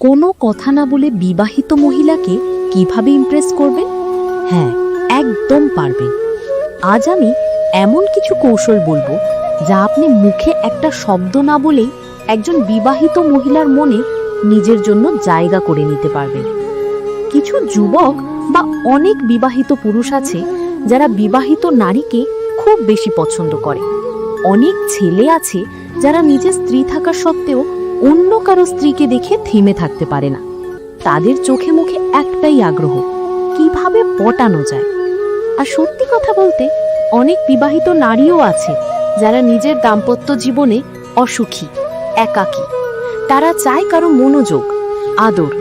কোনো কথা না বলে বিবাহিত মহিলাকে কিভাবে ইমপ্রেস করবেন? হ্যাঁ, একদম পারবেন। আজ আমি এমন কিছু কৌশল বলবো যা আপনি মুখে একটা শব্দ না বলেই একজন বিবাহিত মহিলার মনে নিজের জন্য জায়গা করে নিতে পারবেন। কিছু যুবক বা অনেক বিবাহিত পুরুষ আছে যারা বিবাহিত নারীকে খুব বেশি পছন্দ করে। অনেক ছেলে আছে যারা নিজের স্ত্রী থাকা সত্ত্বেও অন্য কারো স্ত্রীকে দেখে থেমে থাকতে পারে না। তাদের চোখে মুখে একটাই আগ্রহ, কিভাবে পটানো যায়। আর সত্যি কথা বলতে, অনেক বিবাহিত নারীও আছে যারা নিজের দাম্পত্য জীবনে অসুখী, একাকী। তারা চায় কারো মনোযোগ, আদর।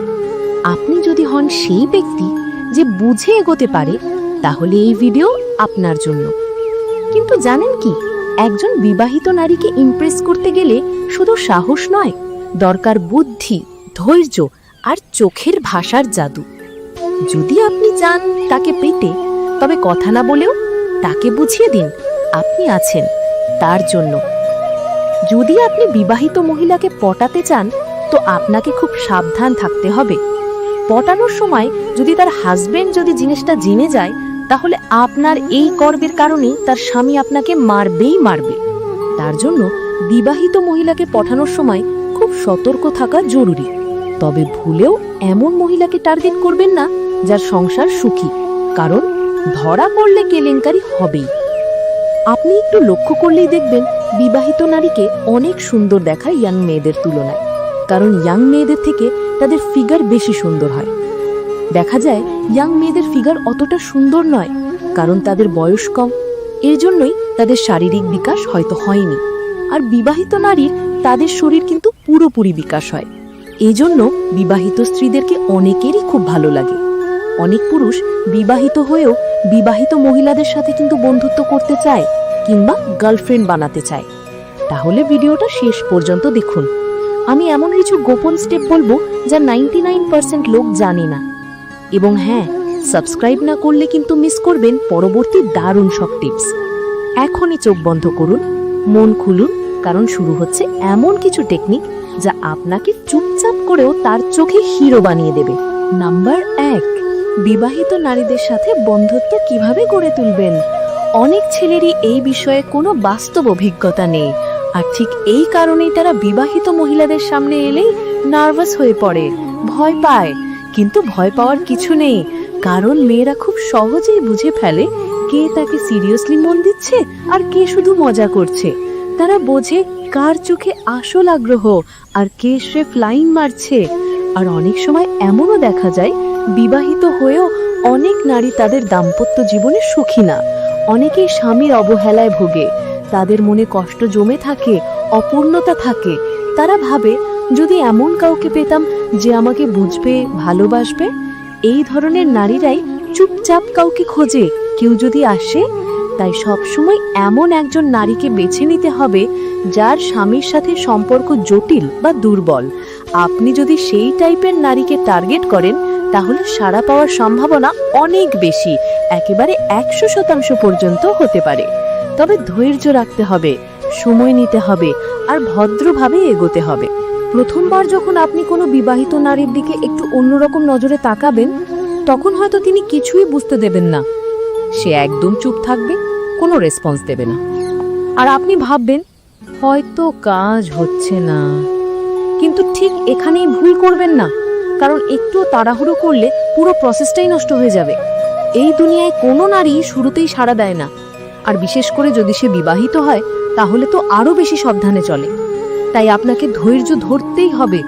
আপনি যদি হন সেই ব্যক্তি যে বুঝে এগোতে পারে, তাহলে এই ভিডিও আপনার জন্য। কিন্তু জানেন কি, একজন বিবাহিত নারীকে ইমপ্রেস করতে গেলে শুধু সাহস নয়, দরকার বুদ্ধি, ধৈর্য আর চোখের ভাষার জাদু। যদি আপনি চান তাকে পেতে, তবে কথা না বলেও তাকে বুঝিয়ে দিন আপনি আছেন তার জন্য। যদি আপনি বিবাহিত মহিলাকে পটাতে চান, তো আপনাকে খুব সাবধান থাকতে হবে। পটানোর সময় যদি তার হাজবেন্ড যদি জিনিসটা জেনে যায়, তাহলে আপনার এই কর্মের কারণে তার স্বামী আপনাকে মারবেই মারবে। তার জন্য বিবাহিত মহিলাকে পটানোর সময় খুব সতর্ক থাকা জরুরি। তবে ভুলেও এমন মহিলাকে টার্গেট করবেন না যার সংসার সুখী, কারণ ধরা পড়লে কেলেঙ্কারি হবেই। আপনি একটু লক্ষ্য করলেই দেখবেন বিবাহিত নারীকে অনেক সুন্দর দেখায় ইয়াং মেয়েদের তুলনায়, কারণ ইয়াং মেয়েদের থেকে তাদের ফিগার বেশি সুন্দর হয়। দেখা যায় ইয়াং মেয়েদের ফিগার অতটা সুন্দর নয়, কারণ তাদের বয়স কম। এর জন্যই তাদের শারীরিক বিকাশ হয়তো হয়নি। আর বিবাহিত নারীর তাদের শরীর কিন্তু পুরোপুরি বিকাশ হয়। এজন্য বিবাহিত স্ত্রীদেরকে অনেকেরই খুব ভালো লাগে। অনেক পুরুষ বিবাহিত হয়েও বিবাহিত মহিলাদের সাথে কিন্তু বন্ধুত্ব করতে চায় কিংবা গার্লফ্রেন্ড বানাতে চায়। তাহলে ভিডিওটা শেষ পর্যন্ত দেখুন। আমি এমন কিছু গোপন স্টেপ বলবো যা 99% লোক জানে না। এবং হ্যাঁ, সাবস্ক্রাইব না করলে কিন্তু মিস করবেন পরবর্তী দারুণ সব টিপস। এখনই চোখ বন্ধ করুন, মন খুলুন, কারণ শুরু হচ্ছে এমন কিছু টেকনিক যা আপনাকে চুপচাপ করেও তার চোখে হিরো বানিয়ে দেবে। নাম্বার 1, বিবাহিত নারীদের সাথে বন্ধুত্ব কিভাবে গড়ে তুলবেন। অনেক ছেলেরই এই বিষয়ে কোনো বাস্তব অভিজ্ঞতা নেই, আর ঠিক এই কারণেই তারা বিবাহিত মহিলাদের সামনে এলেই নার্ভাস হয়ে পড়ে, ভয় পায়। কিন্তু ভয় পাওয়ার কিছু নেই, কারণ মেয়েরা খুব সহজেই বুঝে ফেলে কে তাকে সিরিয়াসলি মন দিচ্ছে আর কে শুধু মজা করছে। তারা বোঝে কার চোখে আসল আগ্রহ আর কে সে ফ্লাইং মারছে। আর অনেক সময় এমনও দেখা যায় বিবাহিত হয়েও অনেক নারী তাদের দাম্পত্য জীবনে সুখী না। অনেকেই স্বামীর অবহেলায় ভোগে, তাদের মনে কষ্ট জমে থাকে, অপূর্ণতা থাকে। তারা ভাবে যদি এমন কাউকে পেতাম যে আমাকে বুঝবে, ভালোবাসবে। এই ধরনের নারীরাই চুপচাপ কাউকে খোঁজে, কেউ যদি আসে। তাই সবসময় এমন একজন নারীকে বেছে নিতে হবে যার স্বামীর সাথে সম্পর্ক জটিল বা দুর্বল। আপনি যদি সেই টাইপের নারীকে টার্গেট করেন, তাহলে সাড়া পাওয়ার সম্ভাবনা অনেক বেশি, একেবারে 100% পর্যন্ত হতে পারে। তবে ধৈর্য রাখতে হবে, সময় নিতে হবে আর ভদ্রভাবে এগোতে হবে। প্রথমবার যখন আপনি কোনো বিবাহিত নারীর দিকে একটু অন্যরকম নজরে তাকাবেন, তখন হয়তো তিনি কিছুই বুঝতে দেবেন না। সে একদম চুপ থাকবে, কোনো রেসপন্স দেবে না। আর আপনি ভাববেন হয়তো কাজ হচ্ছে না। কিন্তু ঠিক এখানেই ভুল করবেন না, কারণ একটু তাড়াহুড়ো করলে পুরো প্রসেসটাই নষ্ট হয়ে যাবে। এই দুনিয়ায় কোনো নারী শুরুতেই সাড়া দেয় না, আর বিশেষ করে যদি সে বিবাহিত হয়, তাহলে তো আরো বেশি সাবধানে চলে। তাই আপনাকে ধৈর্য ধরতেই হবে,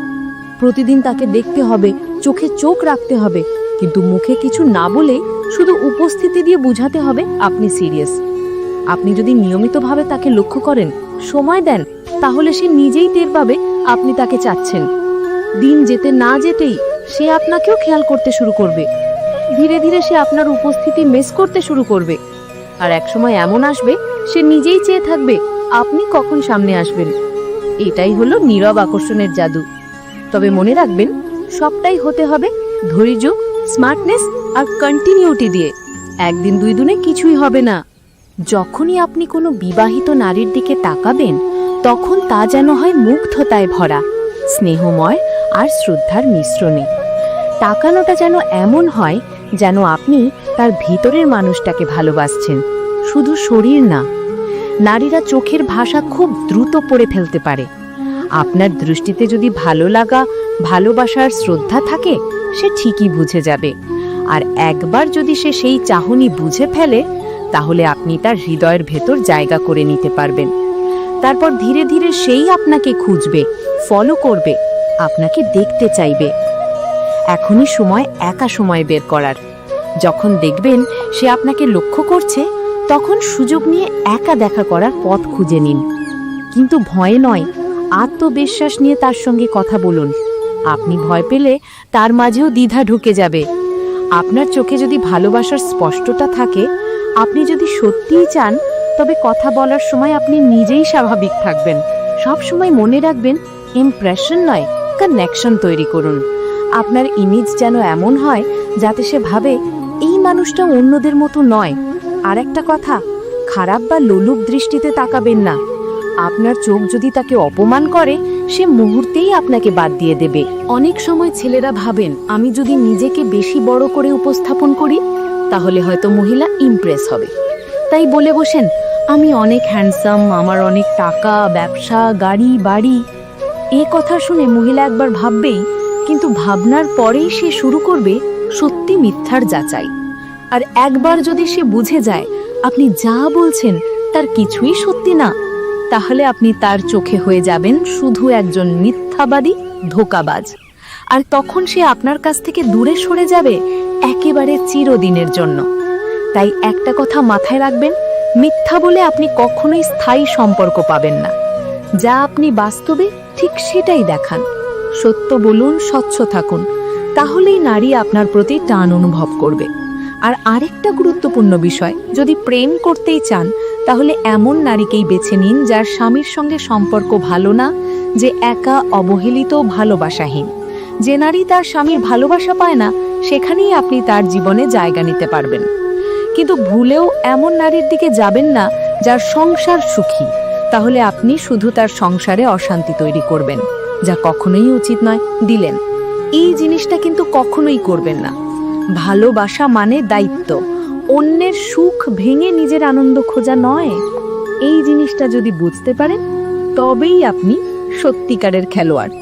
প্রতিদিন তাকে দেখতে হবে, চোখে চোখ রাখতে হবে, কিন্তু মুখে কিছু না বলে শুধু উপস্থিতি দিয়ে বোঝাতে হবে আপনি সিরিয়াস। আপনি যদি নিয়মিতভাবে তাকে লক্ষ্য করেন, সময় দেন, তাহলে সে নিজেই টের পাবে আপনি তাকে চাচ্ছেন। দিন যেতে না যেতেই সে আপনাকেও খেয়াল করতে শুরু করবে। ধীরে ধীরে সে আপনার উপস্থিতি মিস করতে শুরু করবে। আর একসময় এমন আসবে সে নিজেই চেয়ে থাকবে আপনি কখন সামনে আসবেন। এটাই হলো নীরব আকর্ষণের জাদু। তবে মনে রাখবেন, সবটাই হতে হবে ধৈর্য, স্মার্টনেস আর কন্টিনিউটি দিয়ে। একদিন দুই দিনে কিছুই হবে না। যখনই আপনি কোনো বিবাহিত নারীর দিকে তাকাবেন, তখন তা যেন হয় মুগ্ধতায় ভরা, স্নেহময় আর শ্রদ্ধার মিশ্রণে। তাকানোটা যেন এমন হয় যেন আপনি তার ভিতরের মানুষটাকে ভালোবাসছেন, শুধু শরীর না। নারীরা চোখের ভাষা খুব দ্রুত পড়ে ফেলতে পারে। আপনার দৃষ্টিতে যদি ভালো লাগা, ভালোবাসার শ্রদ্ধা থাকে, সে ঠিকই বুঝে যাবে। আর একবার যদি সে সেই চাহনি বুঝে ফেলে, তাহলে আপনি তার হৃদয়ের ভেতর জায়গা করে নিতে পারবেন। তারপর ধীরে ধীরে সেই আপনাকে খুঁজবে, ফলো করবে, আপনাকে দেখতে চাইবে। এখনই সময় একা সময় বের করার। যখন দেখবেন সে আপনাকে লক্ষ্য করছে, তখন সুযোগ নিয়ে একা দেখা করার পথ খুঁজে নিন। কিন্তু ভয়ে নয়, আত্মবিশ্বাস নিয়ে তার সঙ্গে কথা বলুন। আপনি ভয় পেলে তার মাঝেও দ্বিধা ঢুকে যাবে। আপনার চোখে যদি ভালোবাসার স্পষ্টতা থাকে, আপনি যদি সত্যিই চান, তবে কথা বলার সময় আপনি নিজেই স্বাভাবিক থাকবেন। সব সময় মনে রাখবেন, ইমপ্রেশন নয়, কানেকশন তৈরি করুন। আপনার ইমেজ যেন এমন হয় যাতে সে ভাবে এই মানুষটা অন্যদের মতো নয়। আর একটা কথা, খারাপ বা লোলুপ দৃষ্টিতে তাকাবেন না। আপনার চোখ যদি তাকে অপমান করে, সে মুহূর্তেই আপনাকে বাদ দিয়ে দেবে। অনেক সময় ছেলেরা ভাবেন, আমি যদি নিজেকে বেশি বড় করে উপস্থাপন করি, তাহলে হয়তো মহিলা ইমপ্রেস হবে। তাই বলে বসেন, আমি অনেক হ্যান্ডসাম, আমার অনেক টাকা, ব্যবসা, গাড়ি, বাড়ি। এ কথা শুনে মহিলা একবার ভাববেই, কিন্তু ভাবনার পরেই সে শুরু করবে সত্যি মিথ্যার যাচাই। আর একবার যদি সে বুঝে যায় আপনি যা বলছেন তার কিছুই সত্যি না, তাহলে আপনি তার চোখে হয়ে যাবেন শুধু একজন মিথ্যাবাদী, ধোঁকাবাজ। আর তখন সে আপনার কাছ থেকে দূরে সরে যাবে একেবারে চিরদিনের জন্য। তাই একটা কথা মাথায় রাখবেন, মিথ্যা বলে আপনি কখনোই স্থায়ী সম্পর্ক পাবেন না। যা আপনি বাস্তবে ঠিক সেটাই দেখান। সত্য বলুন, স্বচ্ছ থাকুন, তাহলেই নারী আপনার প্রতি টান অনুভব করবে। আর আরেকটা গুরুত্বপূর্ণ বিষয়, যদি প্রেম করতেই চান, তাহলে এমন নারীকেই বেছে নিন যার স্বামীর সঙ্গে সম্পর্ক ভালো না, যে একা, অবহেলিত, ভালোবাসাহীন। যে নারী তার স্বামীর ভালোবাসা পায় না, সেখানেই আপনি তার জীবনে জায়গা নিতে পারবেন। কিন্তু ভুলেও এমন নারীর দিকে যাবেন না যার সংসার সুখী, তাহলে আপনি শুধু তার সংসারে অশান্তি তৈরি করবেন, যা কখনোই উচিত নয়। দিলেন, এই জিনিসটা কিন্তু কখনোই করবেন না। ভালোবাসা মানে দায়িত্ব, অন্যের সুখ ভেঙে নিজের আনন্দ খোঁজা নয়। এই জিনিসটা যদি বুঝতে পারেন, তবেই আপনি সত্যিকারের খেলোয়াড়।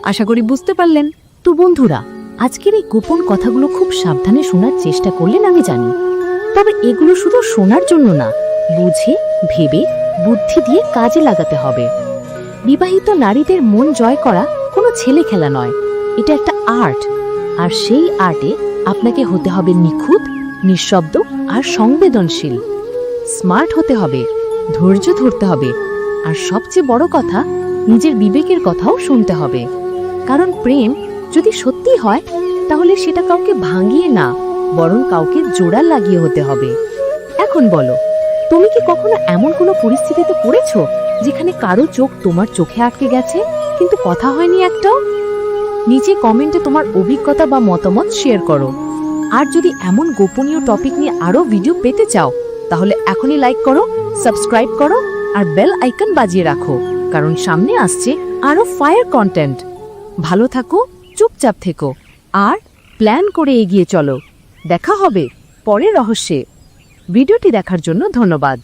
আশা করি বুঝতে পারলেন। তো বন্ধুরা, আজকের এই গোপন কথাগুলো খুব সাবধানে শোনার চেষ্টা করলেন আমি জানি। তবে এগুলো শুধু শোনার জন্য না, বুঝে ভেবে বুদ্ধি দিয়ে কাজে লাগাতে হবে। বিবাহিত নারীদের মন জয় করা কোনো ছেলে খেলা নয়, এটা একটা আর্ট। আর সেই আর্টে আপনাকে হতে হবে নিখুঁত, নিঃশব্দ আর সংবেদনশীল। স্মার্ট হতে হবে, ধৈর্য ধরতে হবে, আর সবচেয়ে বড় কথা, নিজের বিবেকের কথাও শুনতে হবে। কারণ প্রেম যদি সত্যি হয়, তাহলে সেটা কাউকে ভাঙিয়ে না, বরং কাউকে জোড়া লাগিয়ে হতে হবে। এখন বলো, তুমি কি কখনো এমন কোনো পরিস্থিতিতে পড়েছো যেখানে কারো চোখ তোমার চোখে আটকে গেছে, কিন্তু কথা হয়নি একটাও? নিচে কমেন্টে তোমার অভিজ্ঞতা বা মতামত শেয়ার করো। আর যদি এমন গোপনীয় টপিক নিয়ে আরো ভিডিও পেতে চাও, তাহলে এখনই লাইক করো, সাবস্ক্রাইব করো আর বেল আইকন বাজিয়ে রাখো, কারণ সামনে আসছে আরো ফায়ার কন্টেন্ট। ভালো থাকো, চুপচাপ থেকো আর প্ল্যান করে এগিয়ে চলো। দেখা হবে পরের রহস্যে। ভিডিওটি দেখার জন্য ধন্যবাদ।